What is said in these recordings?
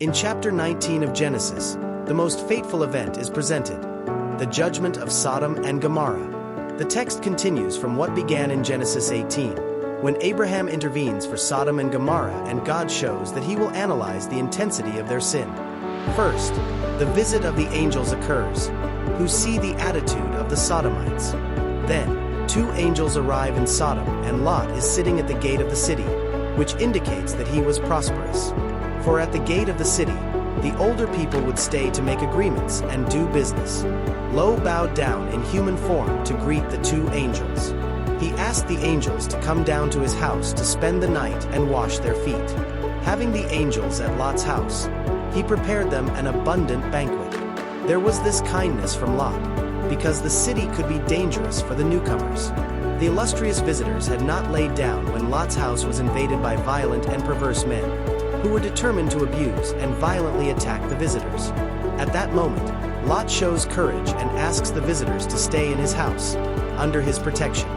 In chapter 19 of Genesis, the most fateful event is presented: the judgment of Sodom and Gomorrah. The text continues from what began in Genesis 18, when Abraham intervenes for Sodom and Gomorrah and God shows that he will analyze the intensity of their sin. First, the visit of the angels occurs, who see the attitude of the Sodomites. Then, two angels arrive in Sodom and Lot is sitting at the gate of the city, which indicates that he was prosperous. For at the gate of the city, the older people would stay to make agreements and do business. Lot bowed down in human form to greet the two angels. He asked the angels to come down to his house to spend the night and wash their feet. Having the angels at Lot's house, he prepared them an abundant banquet. There was this kindness from Lot, because the city could be dangerous for the newcomers. The illustrious visitors had not laid down when Lot's house was invaded by violent and perverse men, who were determined to abuse and violently attack the visitors. At that moment, Lot shows courage and asks the visitors to stay in his house, under his protection.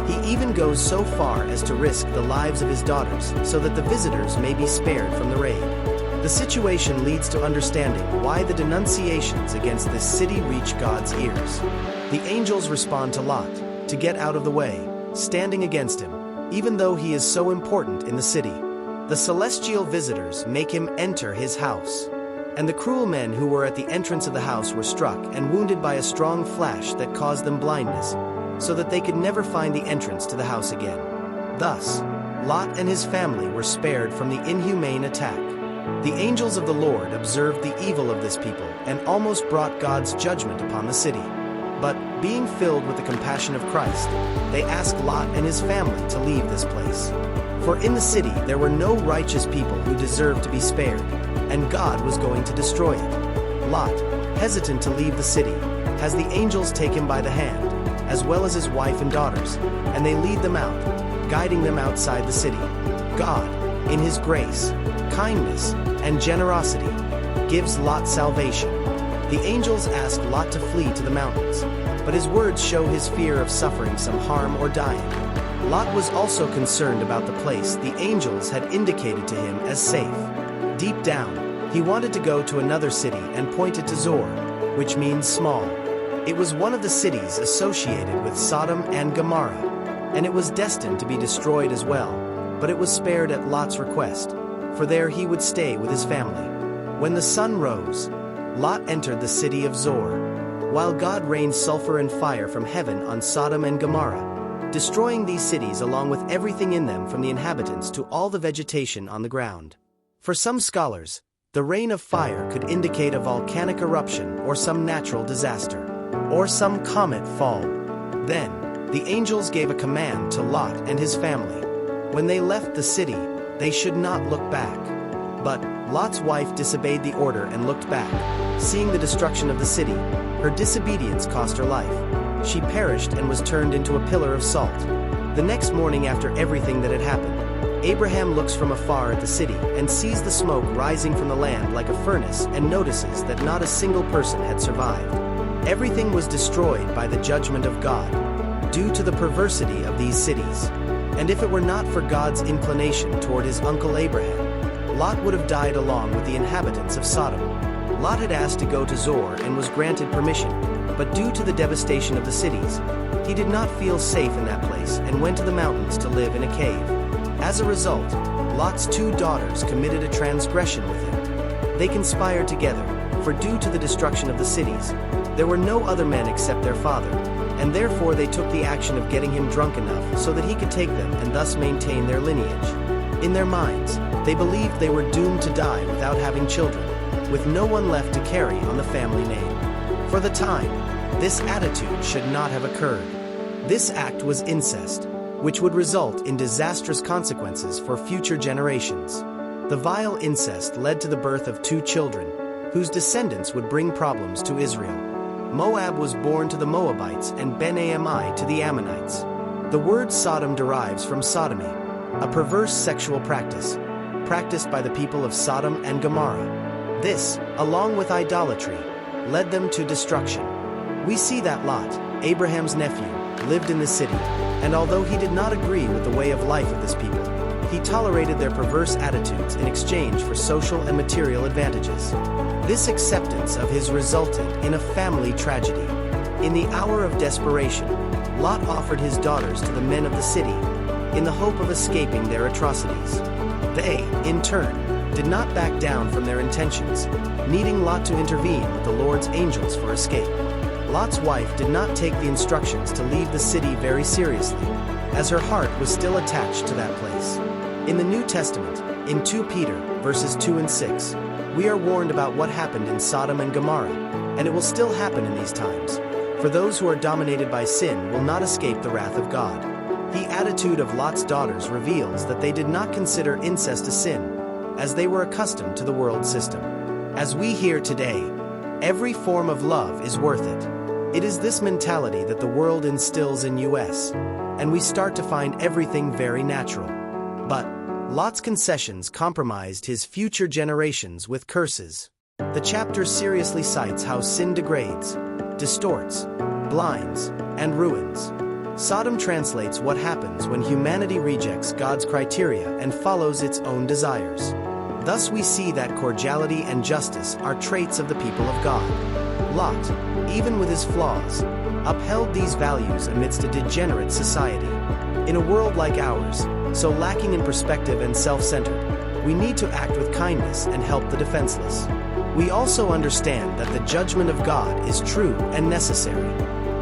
He even goes so far as to risk the lives of his daughters so that the visitors may be spared from the raid. The situation leads to understanding why the denunciations against this city reach God's ears. The angels respond to Lot, to get out of the way, standing against him, even though he is so important in the city. The celestial visitors make him enter his house. And the cruel men who were at the entrance of the house were struck and wounded by a strong flash that caused them blindness, so that they could never find the entrance to the house again. Thus, Lot and his family were spared from the inhumane attack. The angels of the Lord observed the evil of this people and almost brought God's judgment upon the city. But, being filled with the compassion of Christ, they asked Lot and his family to leave this place. For in the city there were no righteous people who deserved to be spared, and God was going to destroy it. Lot, hesitant to leave the city, has the angels take him by the hand, as well as his wife and daughters, and they lead them out, guiding them outside the city. God, in his grace, kindness, and generosity, gives Lot salvation. The angels ask Lot to flee to the mountains, but his words show his fear of suffering some harm or dying. Lot was also concerned about the place the angels had indicated to him as safe. Deep down, he wanted to go to another city and pointed to Zoar, which means small. It was one of the cities associated with Sodom and Gomorrah, and it was destined to be destroyed as well, but it was spared at Lot's request, for there he would stay with his family. When the sun rose, Lot entered the city of Zoar, while God rained sulfur and fire from heaven on Sodom and Gomorrah, destroying these cities along with everything in them, from the inhabitants to all the vegetation on the ground. For some scholars, the rain of fire could indicate a volcanic eruption or some natural disaster, or some comet fall. Then, the angels gave a command to Lot and his family. When they left the city, they should not look back. But Lot's wife disobeyed the order and looked back. Seeing the destruction of the city, her disobedience cost her life. She perished and was turned into a pillar of salt. The next morning, after everything that had happened, Abraham looks from afar at the city and sees the smoke rising from the land like a furnace and notices that not a single person had survived. Everything was destroyed by the judgment of God, due to the perversity of these cities. And if it were not for God's inclination toward his uncle Abraham, Lot would have died along with the inhabitants of Sodom. Lot had asked to go to Zoar and was granted permission, but due to the devastation of the cities, he did not feel safe in that place and went to the mountains to live in a cave. As a result, Lot's two daughters committed a transgression with him. They conspired together, for due to the destruction of the cities, there were no other men except their father, and therefore they took the action of getting him drunk enough so that he could take them and thus maintain their lineage. In their minds, they believed they were doomed to die without having children, with no one left to carry on the family name. For the time, this attitude should not have occurred. This act was incest, which would result in disastrous consequences for future generations. The vile incest led to the birth of two children, whose descendants would bring problems to Israel. Moab was born to the Moabites and Ben-Ammi to the Ammonites. The word Sodom derives from sodomy, a perverse sexual practice, practiced by the people of Sodom and Gomorrah. This, along with idolatry, led them to destruction. We see that Lot, Abraham's nephew, lived in the city, and although he did not agree with the way of life of this people, he tolerated their perverse attitudes in exchange for social and material advantages. This acceptance of his resulted in a family tragedy. In the hour of desperation, Lot offered his daughters to the men of the city, in the hope of escaping their atrocities. They, in turn, did not back down from their intentions, needing Lot to intervene with the Lord's angels for escape. Lot's wife did not take the instructions to leave the city very seriously, as her heart was still attached to that place. In the New Testament, in 2 Peter, verses 2 and 6, we are warned about what happened in Sodom and Gomorrah, and it will still happen in these times. For those who are dominated by sin will not escape the wrath of God. The attitude of Lot's daughters reveals that they did not consider incest a sin, as they were accustomed to the world system. As we hear today, every form of love is worth it. It is this mentality that the world instills in us, and we start to find everything very natural. But Lot's concessions compromised his future generations with curses. The chapter seriously cites how sin degrades, distorts, blinds, and ruins. Sodom translates what happens when humanity rejects God's criteria and follows its own desires. Thus we see that cordiality and justice are traits of the people of God. Lot, even with his flaws, upheld these values amidst a degenerate society. In a world like ours, so lacking in perspective and self-centered, we need to act with kindness and help the defenseless. We also understand that the judgment of God is true and necessary.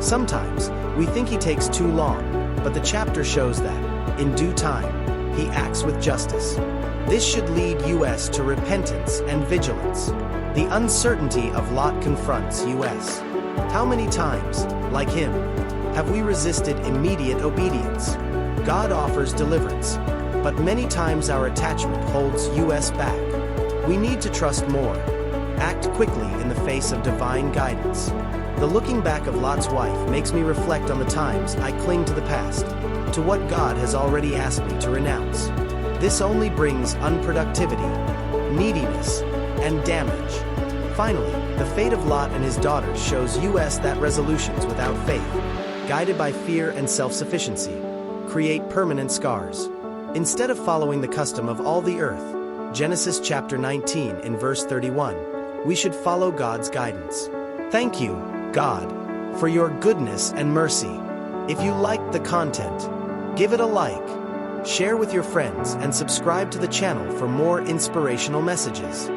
Sometimes, we think he takes too long, but the chapter shows that, in due time, he acts with justice. This should lead us to repentance and vigilance. The uncertainty of Lot confronts us. How many times, like him, have we resisted immediate obedience? God offers deliverance, but many times our attachment holds us back. We need to trust more, act quickly in the face of divine guidance. The looking back of Lot's wife makes me reflect on the times I cling to the past, to what God has already asked me to renounce. This only brings unproductivity, neediness, and damage. Finally, the fate of Lot and his daughters shows us that resolutions without faith, guided by fear and self-sufficiency, create permanent scars. Instead of following the custom of all the earth, Genesis chapter 19 in verse 31, we should follow God's guidance. Thank you, God, for your goodness and mercy. If you liked the content, give it a like, share with your friends, and subscribe to the channel for more inspirational messages.